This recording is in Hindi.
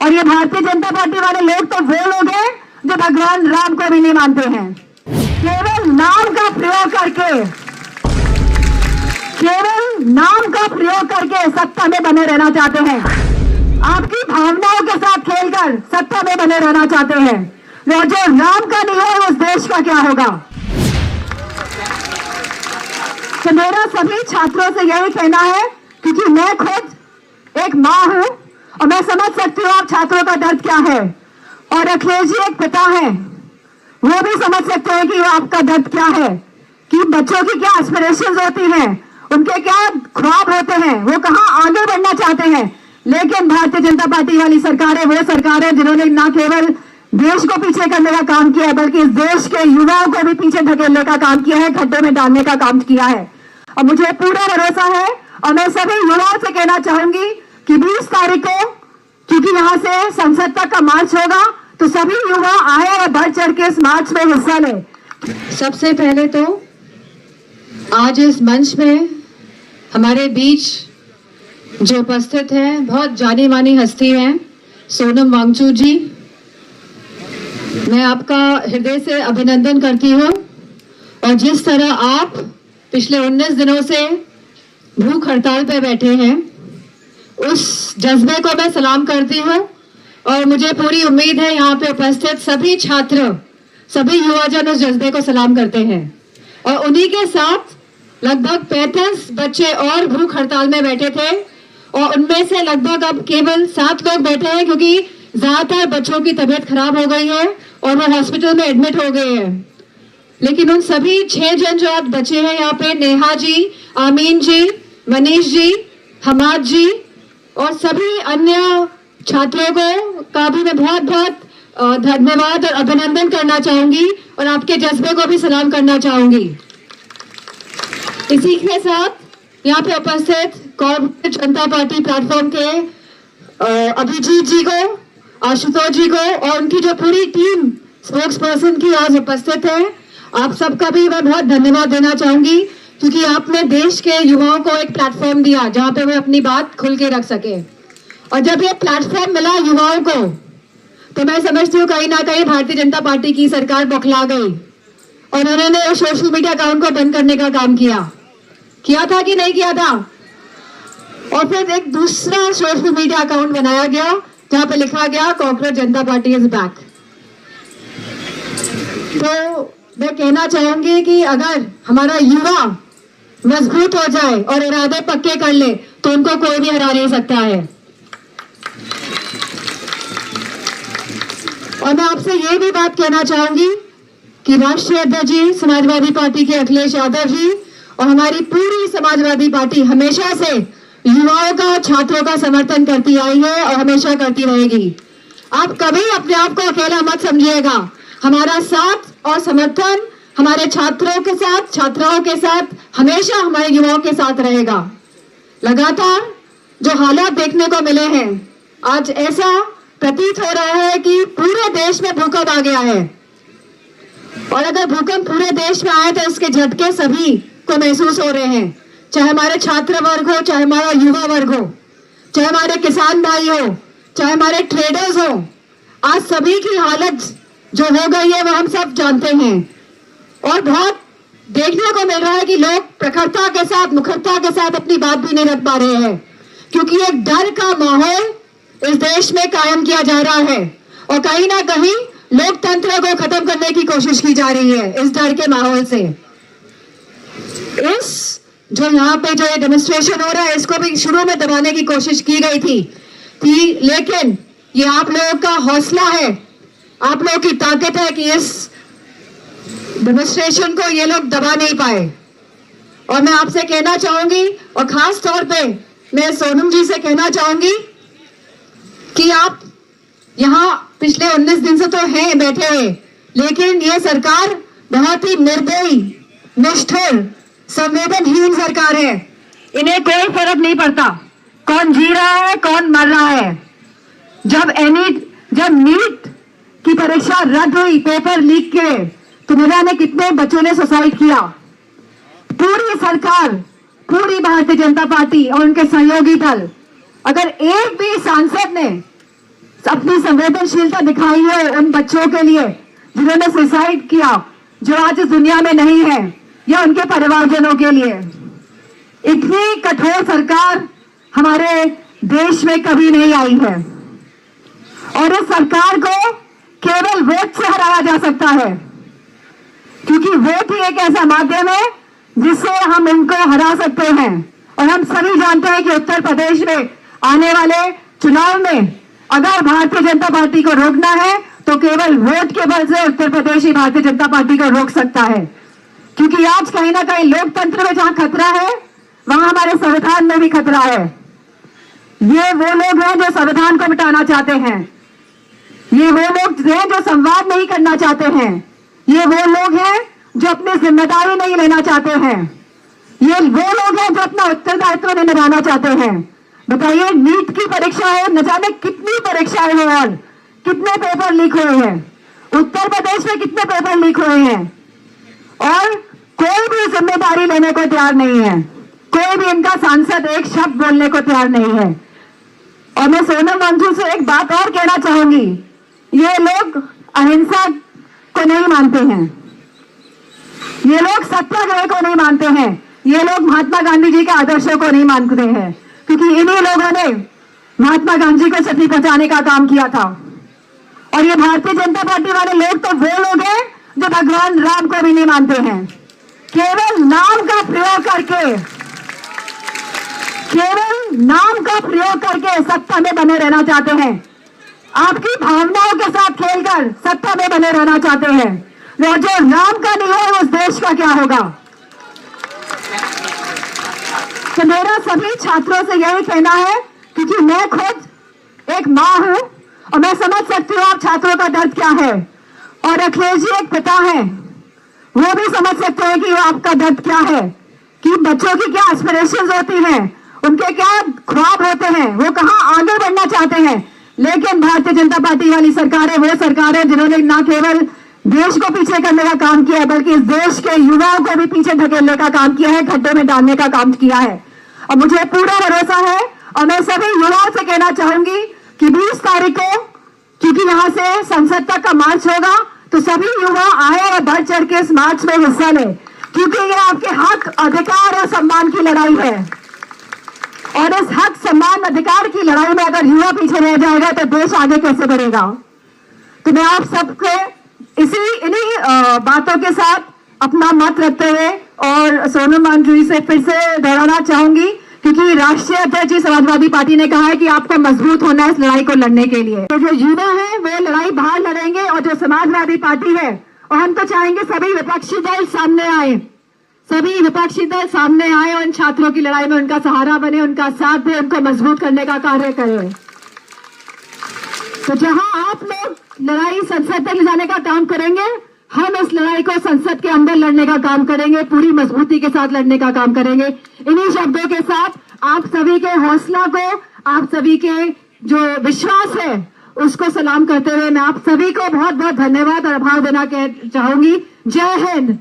और ये भारतीय जनता पार्टी वाले लोग तो वो लोग हैं जो भगवान राम को भी नहीं मानते हैं। केवल नाम का प्रयोग करके सत्ता में बने रहना चाहते हैं। आपकी भावनाओं के साथ खेलकर सत्ता में बने रहना चाहते हैं। वो जो राम का नहीं है उस देश का क्या होगा। तो मेरा सभी छात्रों से यही कहना है, क्योंकि मैं खुद एक माँ हूं और मैं समझ सकती हूँ आप छात्रों का दर्द क्या है, और अखिलेश जी एक पिता है, वो भी समझ सकते हैं कि आपका दर्द क्या है, कि बच्चों की क्या एस्पिरेशंस होती हैं, उनके क्या ख्वाब होते हैं, वो कहाँ आगे बढ़ना चाहते हैं। लेकिन भारतीय जनता पार्टी वाली सरकारें वो सरकार है जिन्होंने न केवल देश को पीछे करने का काम किया है, बल्कि इस देश के युवाओं को भी पीछे धकेलने का काम किया है, खड्डे में डालने का काम किया है। और मुझे पूरा भरोसा है, और मैं सभी युवाओं से कहना चाहूंगी कि 20 तारीख को, क्योंकि यहाँ से संसद तक का मार्च होगा, तो सभी युवा आए और बढ़ चढ़ के इस मार्च में हिस्सा लें। सबसे पहले तो आज इस मंच में हमारे बीच जो उपस्थित हैं, बहुत जानी मानी हस्ती हैं, सोनम वांगचुक जी, मैं आपका हृदय से अभिनंदन करती हूँ। और जिस तरह आप पिछले 19 दिनों से भूख हड़ताल पर बैठे हैं, उस जज्बे को मैं सलाम करती हूँ। और मुझे पूरी उम्मीद है यहाँ पे उपस्थित सभी छात्र, सभी युवाजन उस जज्बे को सलाम करते हैं। और उन्हीं के साथ लगभग 35 बच्चे और भूख हड़ताल में बैठे थे, और उनमें से लगभग अब केवल 7 लोग बैठे हैं, क्योंकि ज्यादातर बच्चों की तबीयत खराब हो गई है और वो हॉस्पिटल में एडमिट हो गए हैं। लेकिन उन सभी 6 जन जो आज बचे हैं यहाँ पे, नेहा जी, आमीन जी, मनीष जी, हमाद जी और सभी अन्य छात्रों को का भी मैं बहुत बहुत धन्यवाद और अभिनंदन करना चाहूंगी, और आपके जज्बे को भी सलाम करना चाहूंगी। इसी के साथ यहाँ पे उपस्थित कॉर्पोरेट जनता पार्टी प्लेटफॉर्म के अभिजीत जी को, आशुतोष जी को और उनकी जो पूरी टीम स्पोक्स पर्सन की आज उपस्थित है, आप सबका भी मैं बहुत धन्यवाद देना चाहूंगी, क्योंकि आपने देश के युवाओं को एक प्लेटफॉर्म दिया जहाँ पे वे अपनी बात खुल के रख सके। और जब ये प्लेटफॉर्म मिला युवाओं को, तो मैं समझती हूँ कहीं ना कहीं भारतीय जनता पार्टी की सरकार बौखला गई और उन्होंने सोशल मीडिया अकाउंट को बंद करने का काम किया था कि नहीं किया था। और फिर एक दूसरा सोशल मीडिया अकाउंट बनाया गया जहाँ पे लिखा गया corporate Janata party is back. तो मैं कहना चाहूंगी कि अगर हमारा युवा मजबूत हो जाए और इरादे पक्के कर ले, तो उनको कोई भी हरा नहीं सकता है। और मैं आपसे ये भी बात कहना चाहूंगी कि राष्ट्रीय अध्यक्ष जी समाजवादी पार्टी के अखिलेश यादव जी और हमारी पूरी समाजवादी पार्टी हमेशा से युवाओं का, छात्रों का समर्थन करती आई है और हमेशा करती रहेगी। आप कभी अपने आप को अकेला मत समझिएगा। हमारा साथ और समर्थन हमारे छात्रों के साथ, छात्राओं के साथ, हमेशा हमारे युवाओं के साथ रहेगा। लगातार जो हालात देखने को मिले हैं, आज ऐसा प्रतीत हो रहा है कि पूरे देश में भूकंप आ गया है। और अगर भूकंप पूरे देश में आए तो इसके झटके सभी को महसूस हो रहे हैं, चाहे हमारे छात्र वर्ग हो, चाहे हमारा युवा वर्ग हो, चाहे हमारे किसान भाई हो, चाहे हमारे ट्रेडर्स हो। आज सभी की हालत जो हो गई है वो हम सब जानते हैं। और बहुत देखने को मिल रहा है कि लोग प्रखरता के साथ, मुखरता के साथ अपनी बात भी नहीं रख पा रहे हैं, क्योंकि एक डर का माहौल इस देश में कायम किया जा रहा है और कहीं ना कहीं लोकतंत्र को खत्म करने की कोशिश की जा रही है इस डर के माहौल से। इस जो यहाँ पे जो ये डेमोन्स्ट्रेशन हो रहा है, इसको भी शुरू में दबाने की कोशिश की गई थी लेकिन ये आप लोगों का हौसला है, आप लोगों की ताकत है कि इस डेमोन्स्ट्रेशन को ये लोग दबा नहीं पाए। और मैं आपसे कहना चाहूंगी, और खास तौर पे मैं सोनम जी से कहना चाहूंगी कि आप यहाँ पिछले 19 दिन से तो हैं बैठे हुए, लेकिन ये सरकार बहुत ही निर्दयी, निष्ठुर, संवेदनहीन सरकार है। इन्हें कोई फर्क नहीं पड़ता कौन जी रहा है, कौन मर रहा है। जब नीट की परीक्षा रद्द हुई, पेपर लीक के, तो न जाने कितने बच्चों ने सुसाइड किया। पूरी सरकार, पूरी भारतीय जनता पार्टी और उनके सहयोगी दल, अगर एक भी सांसद ने अपनी संवेदनशीलता दिखाई है उन बच्चों के लिए जिन्होंने सुसाइड किया, जो आज इस दुनिया में नहीं है, या उनके परिवारजनों के लिए। इतनी कठोर सरकार हमारे देश में कभी नहीं आई है और इस सरकार को केवल वोट से हराया जा सकता है, क्योंकि वोट ही एक ऐसा माध्यम है जिससे हम इनको हरा सकते हैं। और हम सभी जानते हैं कि उत्तर प्रदेश में आने वाले चुनाव में अगर भारतीय जनता पार्टी को रोकना है तो केवल वोट के बल से उत्तर प्रदेश ही भारतीय जनता पार्टी को रोक सकता है, क्योंकि आज कहीं ना कहीं लोकतंत्र में जहां खतरा है वहां हमारे संविधान में भी खतरा है। ये वो लोग हैं जो संविधान को मिटाना चाहते हैं, ये वो लोग हैं जो संवाद नहीं करना चाहते हैं, ये वो लोग हैं जो अपनी जिम्मेदारी नहीं लेना चाहते हैं, ये वो लोग हैं जो अपना उत्तरदायित्व नहीं निभाना चाहते हैं। बताइए, नीट की परीक्षा है, न जाने कितनी परीक्षाएं हैं और कितने पेपर लीक हुए हैं, उत्तर प्रदेश में कितने पेपर लीक हुए हैं और कोई भी जिम्मेदारी लेने को तैयार नहीं है, कोई भी इनका सांसद एक शब्द बोलने को तैयार नहीं है। और मैं सोनम वांगचुक से एक बात और कहना चाहूंगी, ये लोग अहिंसा को नहीं मानते हैं, ये लोग सत्याग्रह को नहीं मानते हैं, ये लोग महात्मा गांधी जी के आदर्शों को नहीं मानते हैं, क्योंकि इन्हीं लोगों ने महात्मा गांधी को क्षति पहुंचाने का काम किया था। और ये भारतीय जनता पार्टी वाले लोग तो वो लोग हैं जो भगवान राम को भी नहीं मानते हैं, केवल नाम का प्रयोग करके, केवल नाम का प्रयोग करके सत्ता में बने रहना चाहते हैं, आपकी भावनाओं के साथ खेलकर सत्ता में बने रहना चाहते हैं। वो जो नाम का नहीं है उस देश का क्या होगा। तो मेरा सभी छात्रों से यही कहना है, क्योंकि मैं खुद एक माँ हूं और मैं समझ सकती हूँ आप छात्रों का दर्द क्या है, और अखिलेश जी एक पिता है, वो भी समझ सकते हैं कि आपका दर्द क्या है, कि बच्चों की क्या एस्पिरेशंस होती हैं, उनके क्या ख्वाब होते हैं, वो कहाँ आगे बढ़ना चाहते हैं। लेकिन भारतीय जनता पार्टी वाली सरकारें वो सरकार है जिन्होंने ना केवल देश को पीछे करने का काम किया है, बल्कि इस देश के युवाओं को भी पीछे ढकेलने का काम किया है, गड्ढे में डालने का काम किया है। और मुझे पूरा भरोसा है और मैं सभी युवाओं से कहना चाहूंगी कि 20 तारीख को, क्योंकि यहाँ से संसद तक का मार्च होगा, तो सभी युवा आए और बढ़ चढ़ के इस मार्च में हिस्सा लें, क्योंकि ये आपके हक, अधिकार और सम्मान की लड़ाई है। और इस हक, सम्मान, अधिकार की लड़ाई में अगर युवा पीछे रह जाएगा तो देश आगे कैसे बढ़ेगा। तो मैं आप सबके इन्हीं बातों के साथ अपना मत रखते हुए और सोनम वांगचुक जी से फिर से दोहराना चाहूंगी, क्योंकि राष्ट्रीय अध्यक्ष समाजवादी पार्टी ने कहा है कि आपको मजबूत होना है इस लड़ाई को लड़ने के लिए। तो जो युवा है वो लड़ाई बाहर लड़ेंगे और जो समाजवादी पार्टी है, और हम तो चाहेंगे सभी विपक्षी दल सामने आए, सभी विपक्षी दल सामने आए और इन छात्रों की लड़ाई में उनका सहारा बने, उनका साथ दे, उनको मजबूत करने का कार्य करें। तो जहां आप लोग लड़ाई संसद तक ले जाने का काम करेंगे, हम इस लड़ाई को संसद के अंदर लड़ने का काम करेंगे, पूरी मजबूती के साथ लड़ने का काम करेंगे। इन्हीं शब्दों के साथ आप सभी के हौसला को, आप सभी के जो विश्वास है उसको सलाम करते हुए मैं आप सभी को बहुत बहुत धन्यवाद और आभार देना चाहूंगी। जय हिंद।